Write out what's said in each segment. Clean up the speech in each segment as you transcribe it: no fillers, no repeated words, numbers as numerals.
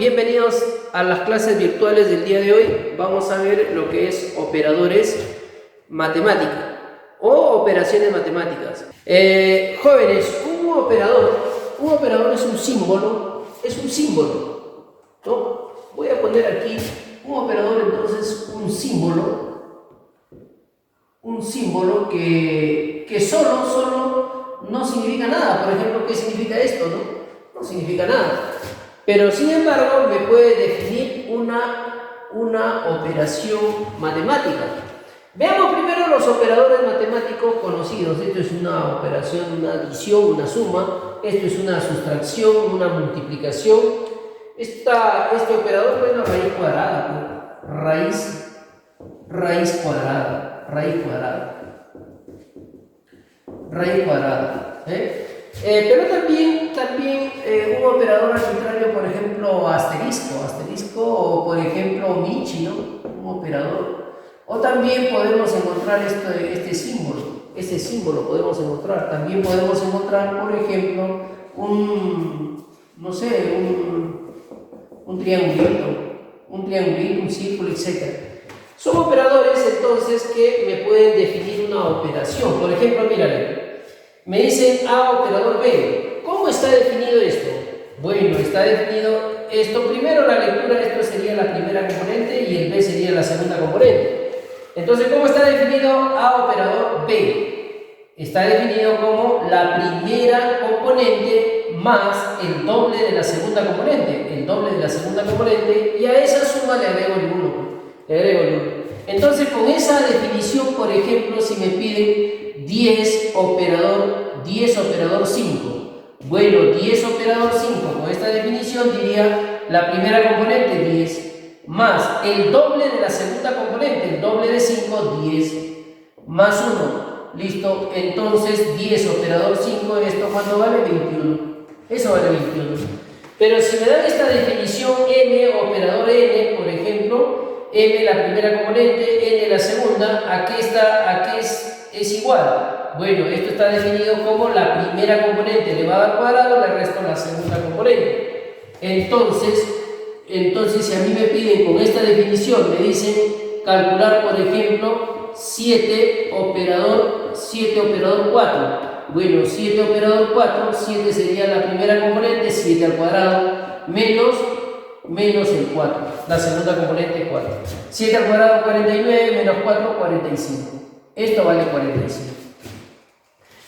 Bienvenidos a las clases virtuales del día de hoy. Vamos a ver lo que es operadores matemáticos o operaciones matemáticas. Jóvenes, un operador es un símbolo, ¿no? Voy a poner aquí un operador, entonces un símbolo que solo no significa nada. Por ejemplo, ¿qué significa esto? No significa nada. Pero sin embargo me puede definir una operación matemática. Veamos primero los operadores matemáticos conocidos. Esto es una operación, una adición, una suma. Esto es una sustracción, una multiplicación. Este operador, bueno, raíz cuadrada. Raíz cuadrada. Pero también un operador arbitrario, por ejemplo, asterisco o por ejemplo Michi, ¿no? Un operador. O también podemos encontrar este símbolo podemos encontrar. También podemos encontrar, por ejemplo, un triangulito, un círculo, etc. Son operadores entonces que me pueden definir una operación. Por ejemplo, mírale. Me dicen A operador B. ¿Cómo está definido esto? Bueno, está definido esto. Primero la lectura, esto sería la primera componente y el B sería la segunda componente. Entonces, ¿cómo está definido A operador B? Está definido como la primera componente más el doble de la segunda componente. Y a esa suma le agrego el 1. Entonces, con esa definición, por ejemplo, si me piden 10 operador 5. Bueno, 10 operador 5, con esta definición diría la primera componente 10 más el doble de la segunda componente, el doble de 5, 10 más 1. Listo, entonces 10 operador 5, ¿esto cuánto vale? 21. Eso vale 21. Pero si me dan esta definición n operador n, por ejemplo, m la primera componente, n la segunda, aquí es igual. Bueno, esto está definido como la primera componente elevada al cuadrado, le resto la segunda componente. Entonces, si a mí me piden con esta definición, me dicen calcular, por ejemplo, 7 operador 4. Bueno, 7 operador 4, 7 sería la primera componente, 7 al cuadrado, menos el 4, la segunda componente 4. 7 al cuadrado, 49, menos 4, 45. Esto vale 45.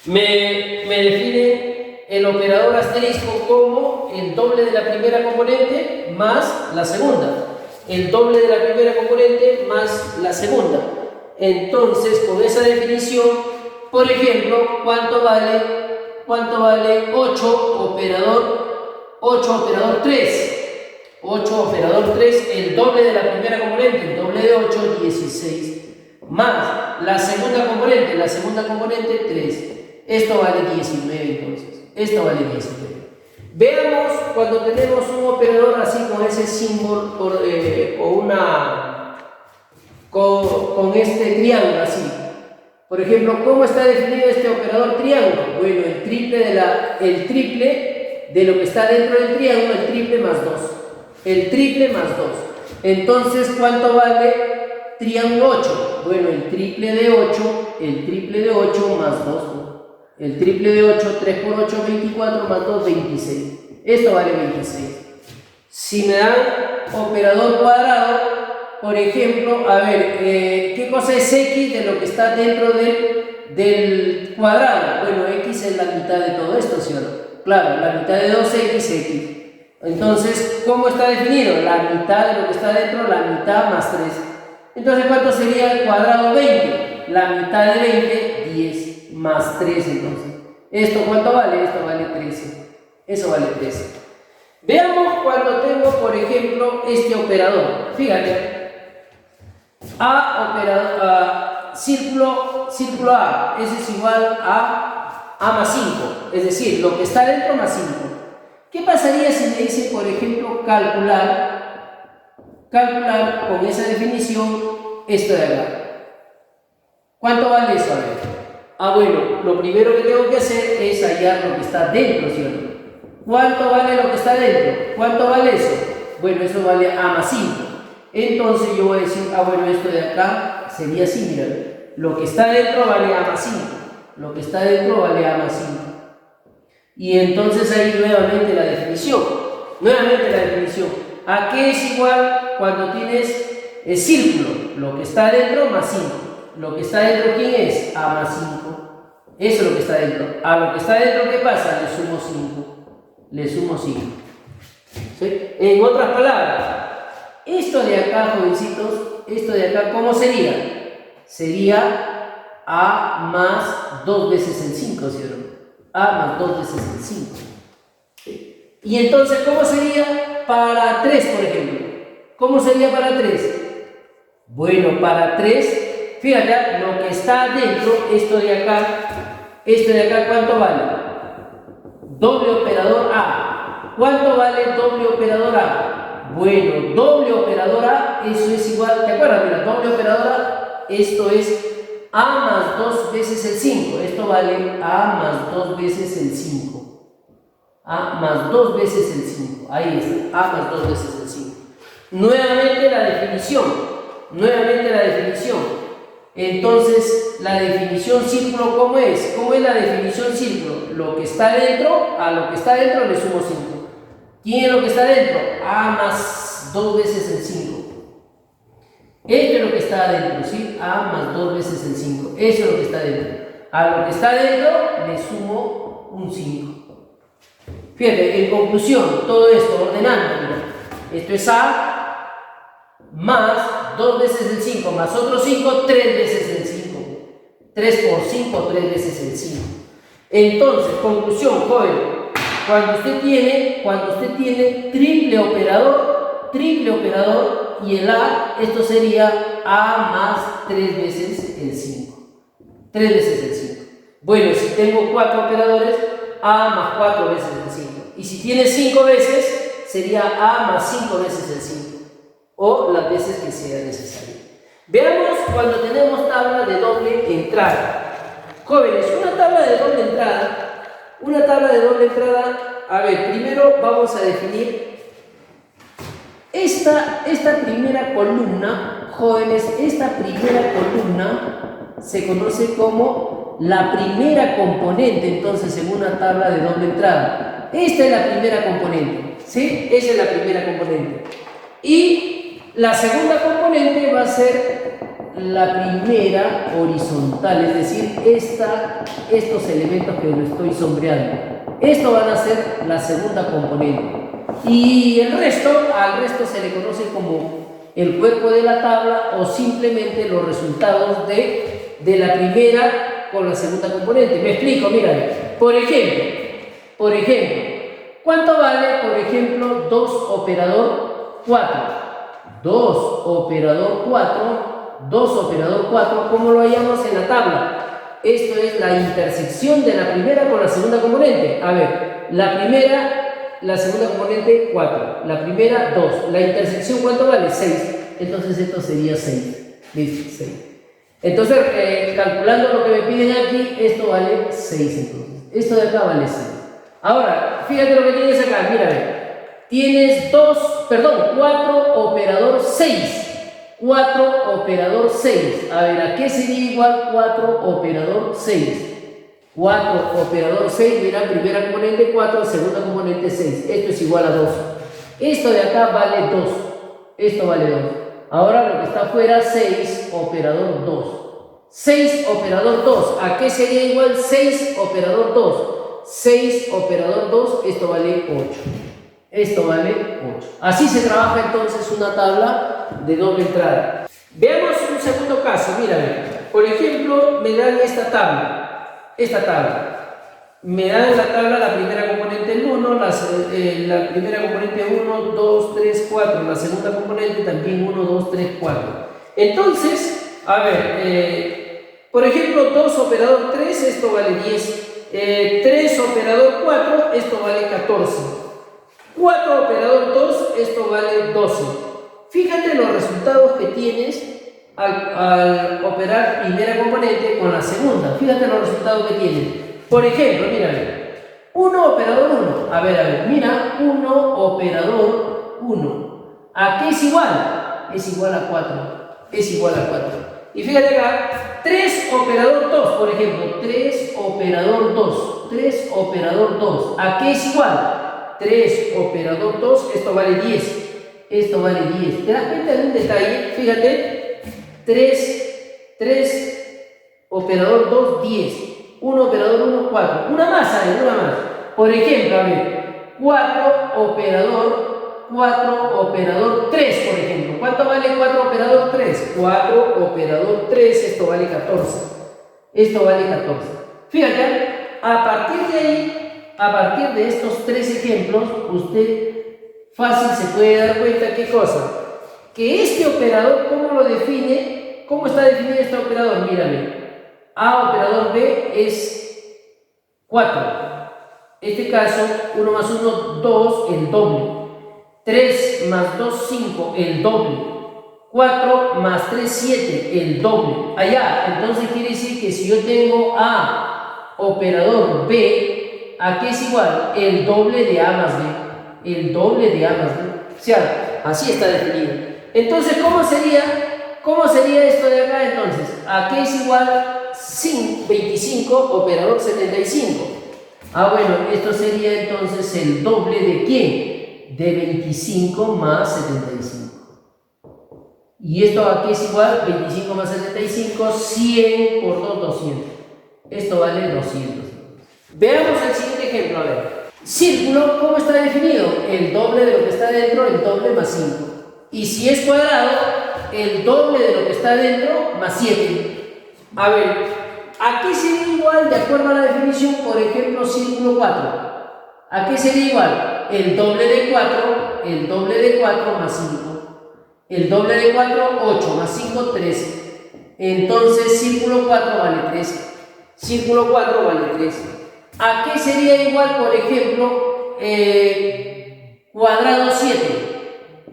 Me define el operador asterisco como el doble de la primera componente más la segunda. El doble de la primera componente más la segunda. Entonces, con esa definición, por ejemplo, ¿cuánto vale 8 operador 3? 8 operador 3, el doble de la primera componente, el doble de 8, 16. Más la segunda componente 3. Esto vale 19 entonces. Veamos cuando tenemos un operador así con ese símbolo con este triángulo así. Por ejemplo, ¿cómo está definido este operador triángulo? Bueno, el triple de lo que está dentro del triángulo, el triple más 2. Entonces, ¿cuánto vale triángulo 8? Bueno, el triple de 8 más 2. El triple de 8, 3 por 8, 24, más 2, 26. Esto vale 26. Si me dan operador cuadrado, por ejemplo, a ver, ¿qué cosa es x de lo que está dentro del cuadrado? Bueno, x es la mitad de todo esto, ¿cierto? Claro, la mitad de 2x, x. Entonces, ¿cómo está definido? La mitad de lo que está dentro, la mitad más 3. Entonces, ¿cuánto sería el cuadrado 20? La mitad de 20, 10. Más 3 entonces. ¿Esto cuánto vale? Esto vale 13. Eso vale 13. Veamos cuando tengo, por ejemplo, este operador. Fíjate. Círculo A. Ese es igual a más 5. Es decir, lo que está dentro más 5. ¿Qué pasaría si me dice, por ejemplo, calcular con esa definición esto de acá? ¿Cuánto vale eso? A ver. Bueno, lo primero que tengo que hacer es hallar lo que está dentro, ¿cierto? ¿Cuánto vale lo que está dentro? ¿Cuánto vale eso? Bueno, eso vale A más 5. Entonces yo voy a decir, bueno, esto de acá sería así, mira. Lo que está dentro vale A más 5. Lo que está dentro vale A más 5. Y entonces ahí nuevamente la definición. ¿A qué es igual cuando tienes el círculo? Lo que está dentro más 5. Lo que está dentro, ¿quién es? A más 5. Eso es lo que está dentro. A lo que está dentro, ¿qué pasa? Le sumo 5. Le sumo 5. ¿Sí? En otras palabras, esto de acá, jovencitos, esto de acá, ¿cómo sería? Sería A más 2 veces el 5, ¿cierto? A más 2 veces el 5. ¿Sí? Y entonces, ¿cómo sería para 3, por ejemplo? ¿Cómo sería para 3? Bueno, para 3, fíjate, lo que está dentro, esto de acá, ¿cuánto vale? Doble operador A. ¿Cuánto vale doble operador A? Bueno, doble operador A, eso es igual, ¿te acuerdas? Mira, doble operador A, esto es A más 2 veces el 5. Esto vale A más 2 veces el 5. A más 2 veces el 5. Ahí está, A más 2 veces el 5. Nuevamente la definición. Entonces, la definición círculo, ¿cómo es? ¿Cómo es la definición círculo? Lo que está dentro, a lo que está dentro le sumo 5. ¿Quién es lo que está dentro? A más 2 veces el 5. Esto es lo que está adentro, ¿sí? A más 2 veces el 5. Eso es lo que está dentro. A lo que está dentro le sumo un 5. Fíjate, en conclusión, todo esto ordenando, mira, esto es A más 2 veces el 5 más otro 5, 3 veces el 5. 3 por 5, 3 veces el 5. Entonces, conclusión, joven, cuando usted tiene triple operador y el A, esto sería A más 3 veces el 5. 3 veces el 5. Bueno, si tengo 4 operadores, A más 4 veces el 5. Y si tiene 5 veces, sería A más 5 veces el 5. O las veces que sea necesario. Veamos cuando tenemos tabla de doble entrada. Jóvenes, una tabla de doble entrada, a ver, primero vamos a definir esta primera columna, jóvenes, esta primera columna se conoce como la primera componente, entonces, en una tabla de doble entrada. Esta es la primera componente, ¿sí? Esa es la primera componente. Y la segunda componente va a ser la primera horizontal, es decir, estos elementos que lo estoy sombreando. Esto van a ser la segunda componente. Y al resto se le conoce como el cuerpo de la tabla o simplemente los resultados de la primera con la segunda componente. Me explico, mira, por ejemplo, ¿cuánto vale, por ejemplo, 2 operador 4? 2 operador 4, ¿cómo lo hallamos en la tabla? Esto es la intersección de la primera con la segunda componente. A ver, la segunda componente 4, la primera 2, la intersección ¿cuánto vale? 6, entonces esto sería 6, ¿listo? 6. Entonces, calculando lo que me piden aquí, esto vale 6 entonces, esto de acá vale 6. Ahora, fíjate lo que tienes acá, mira, tienes 4 operador 6. 4 operador 6. A ver, ¿a qué sería igual 4 operador 6? 4 operador 6, mira, primera componente 4, segunda componente 6. Esto es igual a 2. Esto de acá vale 2. Esto vale 2. Ahora lo que está afuera, 6 operador 2. 6 operador 2. ¿A qué sería igual 6 operador 2? 6 operador 2, esto vale 8. Esto vale 8. Así se trabaja entonces una tabla de doble entrada. Veamos un segundo caso. Mira, por ejemplo, me dan esta tabla. Me dan la tabla la primera componente el 1, la primera componente 1, 2, 3, 4. La segunda componente también 1, 2, 3, 4. Entonces, a ver, por ejemplo, 2 operador 3, esto vale 10. 3 operador 4, esto vale 14. 4 operador 2, esto vale 12. Fíjate los resultados que tienes al operar primera componente con la segunda. Fíjate los resultados que tienes. Por ejemplo, mira, 1 operador 1. A ver, mira, 1 operador 1. ¿A qué es igual? Es igual a 4. Es igual a 4. Y fíjate acá, 3 operador 2, por ejemplo. 3 operador 2. 3 operador 2. ¿A qué es igual? 3 operador 2, esto vale 10. Esto vale 10. ¿Te das cuenta de un detalle? Fíjate, 3 operador 2, 10. 1 operador 1, 4. Una más, ¿sabes? Una más. Por ejemplo, a ver, 4 operador 3, por ejemplo. ¿Cuánto vale 4 operador 3? 4 operador 3, esto vale 14. Esto vale 14. Fíjate, a partir de ahí, a partir de estos 3 ejemplos, usted fácil se puede dar cuenta, ¿qué cosa? Que este operador, ¿cómo lo define? ¿Cómo está definido este operador? Mírame. A operador B es 4. En este caso, 1 más 1, 2, el doble. 3 más 2, 5, el doble. 4 más 3, 7, el doble. Allá, entonces quiere decir que si yo tengo A operador B, ¿a qué es igual? El doble de A más B. El doble de A más B. O sea, así está definido. Entonces, ¿cómo sería esto de acá entonces? ¿A qué es igual 25 operador 75? Ah, bueno, esto sería entonces el doble de ¿quién? De 25 más 75. ¿Y esto a qué es igual? 25 más 75, 100 por 2, 200. Esto vale 200. Veamos el siguiente ejemplo, a ver. Círculo, ¿cómo está definido? El doble de lo que está dentro, el doble más 5. Y si es cuadrado, el doble de lo que está dentro más 7. A ver, ¿a qué sería igual de acuerdo a la definición? Por ejemplo, círculo 4. ¿A qué sería igual? El doble de 4 más 5. El doble de 4, 8 más 5, 13. Entonces, círculo 4 vale 13. Círculo 4 vale 13. ¿A qué sería igual, por ejemplo, cuadrado 7?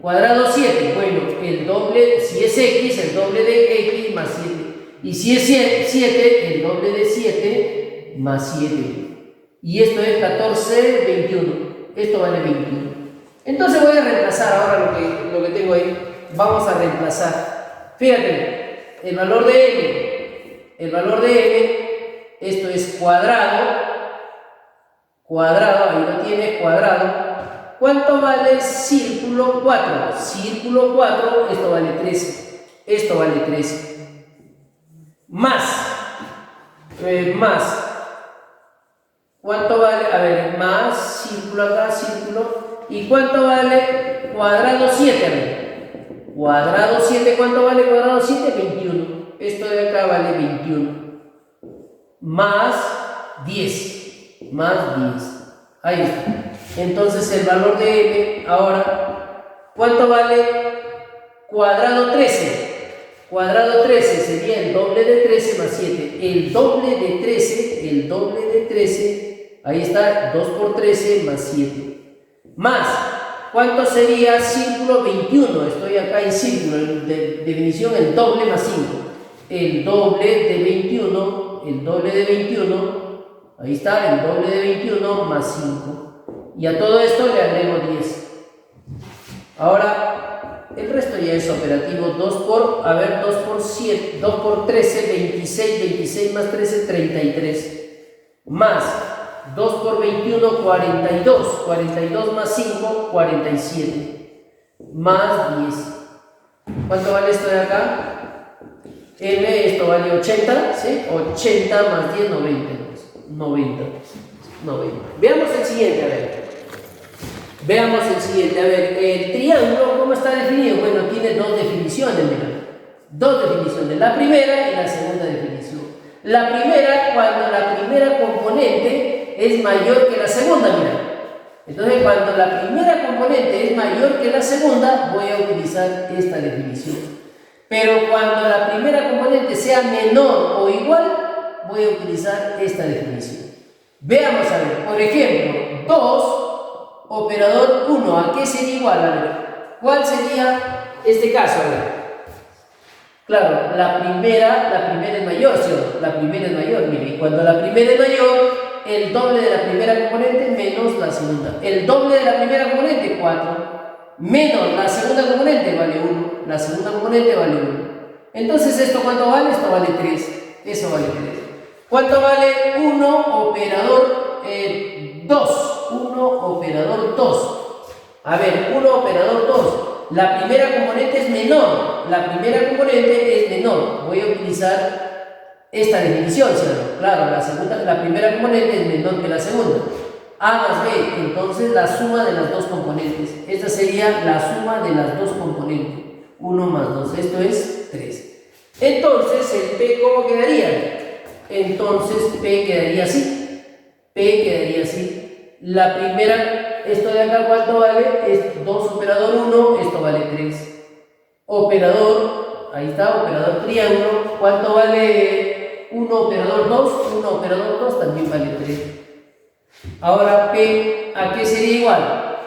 Cuadrado 7, bueno, el doble, si es x, el doble de x más 7. Y si es 7, el doble de 7 más 7. Y esto es 14, 21. Esto vale 21. Entonces voy a reemplazar ahora lo que tengo ahí. Vamos a reemplazar. Fíjate, el valor de m, esto es cuadrado, ahí lo tiene, cuadrado. ¿Cuánto vale círculo 4? Círculo 4, esto vale 13. Esto vale 13. Más. ¿Cuánto vale? A ver, más, círculo acá, círculo. ¿Y cuánto vale cuadrado 7? A ver. Cuadrado 7, ¿cuánto vale cuadrado 7? 21. Esto de acá vale 21. Más 10. Más 10. Ahí está. Entonces el valor de m, ahora, ¿cuánto vale cuadrado 13? Cuadrado 13 sería el doble de 13 más 7. El doble de 13, ahí está, 2 por 13 más 7. Más, ¿cuánto sería círculo 21? Estoy acá en círculo, de definición el doble más 5. El doble de 21, ahí está, el doble de 21 más 5. Y a todo esto le agrego 10. Ahora, el resto ya es operativo. 2 por 7, 2 por 13, 26, 26 más 13, 33. Más 2 por 21, 42, 42 más 5, 47. Más 10. ¿Cuánto vale esto de acá? M, esto vale 80, ¿sí? 80 más 10, 90. 90. Veamos el siguiente, a ver. El triángulo, ¿cómo está definido? Bueno, tiene dos definiciones, mira. Dos definiciones, la primera y la segunda definición. La primera, cuando la primera componente es mayor que la segunda, mira. Entonces, cuando la primera componente es mayor que la segunda, voy a utilizar esta definición. Pero cuando la primera componente sea menor o igual, voy a utilizar esta definición. Veamos a ver, por ejemplo, 2 operador 1, ¿a qué sería igual? A ver, ¿cuál sería este caso? A ver. Claro, la primera es mayor, ¿sí? La primera es mayor, mire, cuando la primera es mayor, el doble de la primera componente menos la segunda. El doble de la primera componente, 4. menos la segunda componente vale 1. La segunda componente vale 1. Entonces, ¿esto cuánto vale? Esto vale 3. Eso vale 3. ¿Cuánto vale 1 operador 2? 1 operador 2. A ver, 1 operador 2. La primera componente es menor. La primera componente es menor. Voy a utilizar esta definición, ¿cierto? Claro, la primera componente es menor que la segunda. A más B, entonces la suma de las dos componentes. Esta sería la suma de las dos componentes. 1 más 2, esto es 3. Entonces, el P, ¿cómo quedaría? Entonces, P quedaría así. P quedaría así. La primera, esto de acá, ¿cuánto vale? Es 2 operador 1, esto vale 3. Operador, ahí está, operador triángulo. ¿Cuánto vale 1 operador 2? 1 operador 2 también vale 3. Ahora, P, ¿a qué sería igual?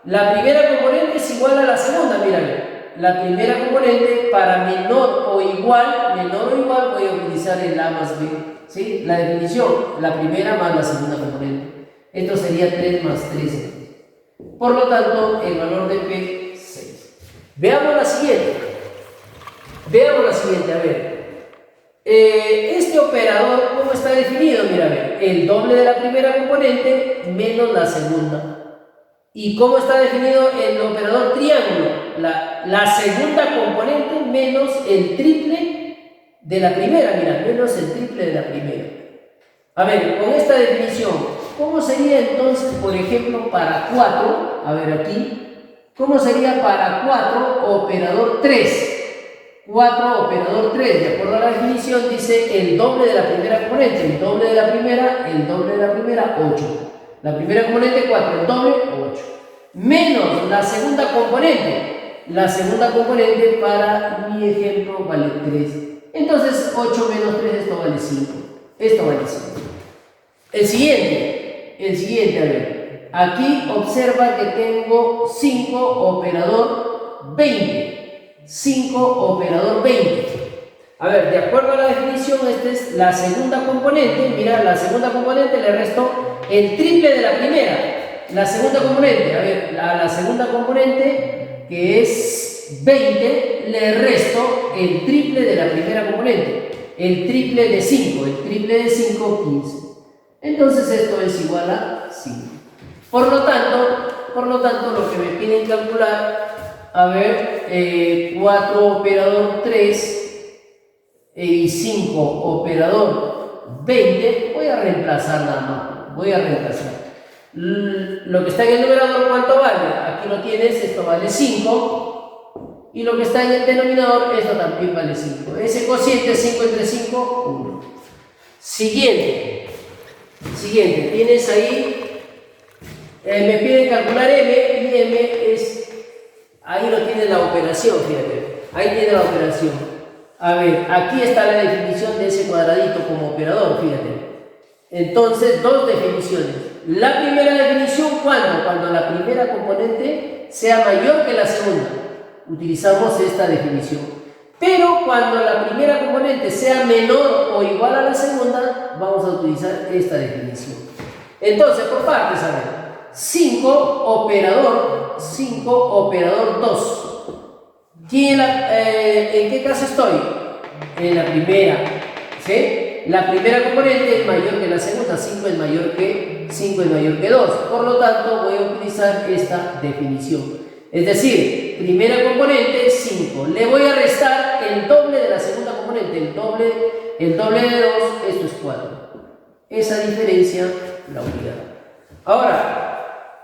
La primera componente es igual a la segunda, mírale. La primera componente, para menor o igual, voy a utilizar el A más B. ¿Sí? La definición, la primera más la segunda componente. Esto sería 3 más 3. Por lo tanto, el valor de P, 6. Veamos la siguiente. A ver. Este operador, ¿cómo está definido? Mira, a ver, el doble de la primera componente menos la segunda. ¿Y cómo está definido el operador triángulo? La segunda componente menos el triple de la primera, mira, menos el triple de la primera. A ver, con esta definición, ¿cómo sería entonces, por ejemplo, para 4? A ver aquí, ¿cómo sería para 4 operador 3? 4 operador 3, de acuerdo a la definición, dice el doble de la primera componente, el doble de la primera, 8. La primera componente 4, el doble 8. Menos la segunda componente. La segunda componente para mi ejemplo vale 3. Entonces 8 menos 3, esto vale 5. Esto vale 5. El siguiente, a ver. Aquí observa que tengo 5 operador 20. 5 operador 20. A ver, de acuerdo a la definición, esta es la segunda componente. Mira, la segunda componente le resto el triple de la primera. La segunda componente, a ver, a la segunda componente, que es 20, le resto el triple de la primera componente. El triple de 5, 15. Entonces esto es igual a 5. Por lo tanto, lo que me piden calcular, a ver, 4 operador 3 y 5 operador 20, voy a reemplazar nada más, lo que está en el numerador, ¿cuánto vale? Aquí lo tienes, esto vale 5, y lo que está en el denominador, esto también vale 5. Ese cociente es 5 entre 5, 1. Siguiente, tienes ahí, me piden calcular M, y M es, ahí lo tiene la operación, fíjate, ahí tiene la operación. A ver, aquí está la definición de ese cuadradito como operador, fíjate. Entonces, dos definiciones. La primera definición, ¿cuándo? Cuando la primera componente sea mayor que la segunda. Utilizamos esta definición. Pero cuando la primera componente sea menor o igual a la segunda, vamos a utilizar esta definición. Entonces, por partes, a ver. 5 operador 2. ¿En qué caso estoy? En la primera, ¿sí? La primera componente es mayor que la segunda, 5 es mayor que 2. Por lo tanto, voy a utilizar esta definición. Es decir, primera componente 5. Le voy a restar el doble de la segunda componente, el doble de 2, esto es 4. Esa diferencia la unidad. Ahora,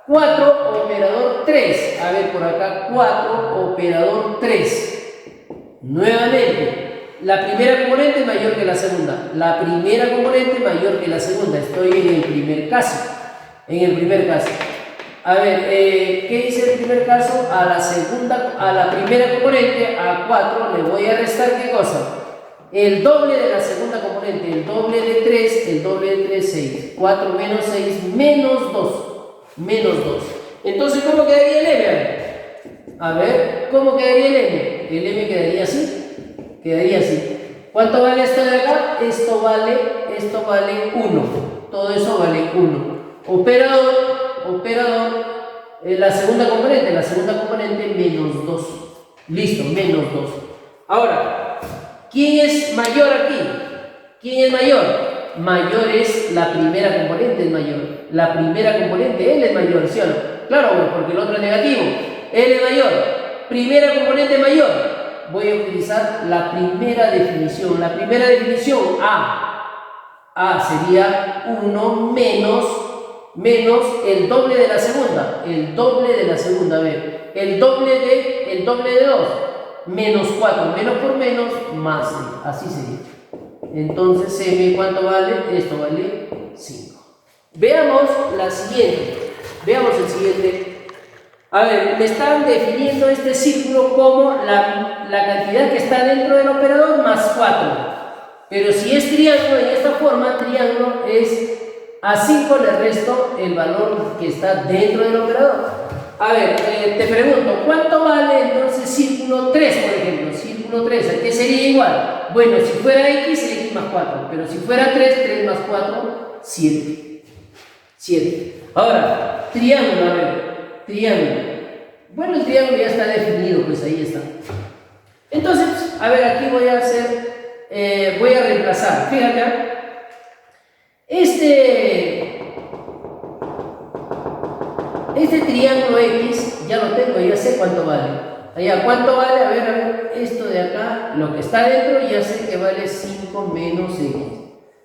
4 operador 3. A ver, por acá, 4 operador 3. Nuevamente, la primera componente es mayor que la segunda. La primera componente mayor que la segunda. Estoy en el primer caso. A ver, ¿qué dice el primer caso? A la primera componente, a 4, le voy a restar ¿qué cosa? El doble de la segunda componente, el doble de 3, 6. 4 menos 6, menos 2. Entonces, ¿cómo quedaría el M? A ver, ¿cómo quedaría el M? El M quedaría así. ¿Cuánto vale esto de acá? Esto vale 1. Todo eso vale 1. Operador la segunda componente menos 2. Listo, menos 2. Ahora, ¿quién es mayor aquí? ¿Quién es mayor? Mayor es la primera componente, es mayor. La primera componente, él es mayor, ¿sí o no? Claro, porque el otro es negativo. Él es mayor. Primera componente mayor. Voy a utilizar la primera definición. La primera definición, A. A sería 1 menos el doble de la segunda. El doble de la segunda, a ver. El doble de 2. Menos 4. Menos por menos, más 6. Así sería. Entonces, M, ¿cuánto vale? Esto vale 5. Veamos la siguiente. Veamos el siguiente. A ver, me están definiendo este círculo como la cantidad que está dentro del operador más 4. Pero si es triángulo, en esta forma, triángulo es a 5 le resto el valor que está dentro del operador. A ver, te pregunto, ¿cuánto vale entonces círculo 3, por ejemplo? Círculo 3, ¿a qué sería igual? Bueno, si fuera x más 4, pero si fuera 3 más 4, 7. 7. Ahora, triángulo, a ver, triángulo. Bueno, el triángulo ya está definido, pues ahí está. Entonces, a ver, aquí voy a hacer, voy a reemplazar. Fíjate, este triángulo X, ya lo tengo, ya sé cuánto vale. Allá, ¿cuánto vale? A ver, esto de acá, lo que está dentro, ya sé que vale 5 menos X.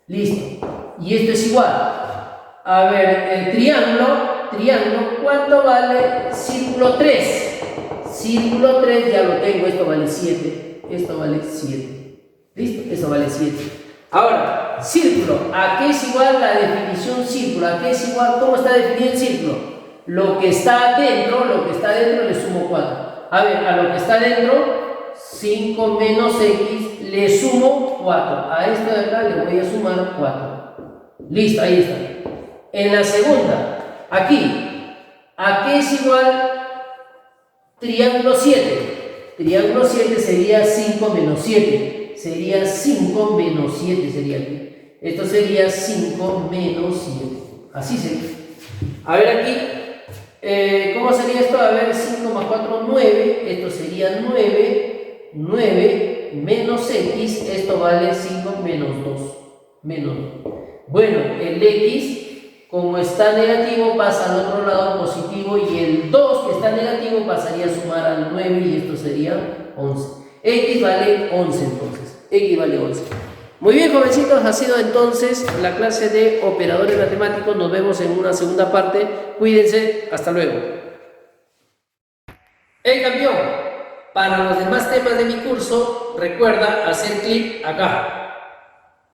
Listo. Y esto es igual. A ver, el triángulo, ¿cuánto vale círculo 3? Círculo 3, ya lo tengo, esto vale 7. Esto vale 7. ¿Listo? Esto vale 7. Ahora, círculo, ¿a qué es igual la definición círculo? ¿A qué es igual? ¿Cómo está definido el círculo? Lo que está dentro le sumo 4. A ver, a lo que está dentro, 5 menos X, le sumo 4. A esto de acá le voy a sumar 4. Listo, ahí está. En la segunda, aquí, ¿a qué es igual triángulo 7? Triángulo 7 sería 5 menos 7. Sería 5 menos 7 sería aquí. Esto sería 5 menos 7. Así sería. A ver aquí, ¿cómo sería esto? A ver, 5 más 4, 9. Esto sería 9. 9 menos X. Esto vale 5 menos 2. Menos 2. Bueno, el X, como está negativo, pasa al otro lado positivo. Y el 2 que está negativo pasaría a sumar al 9. Y esto sería 11. X vale 11 entonces. X vale 11. Muy bien, jovencitos, ha sido entonces la clase de operadores matemáticos. Nos vemos en una segunda parte. Cuídense, hasta luego. ¡Hey, campeón! Para los demás temas de mi curso, recuerda hacer clic acá.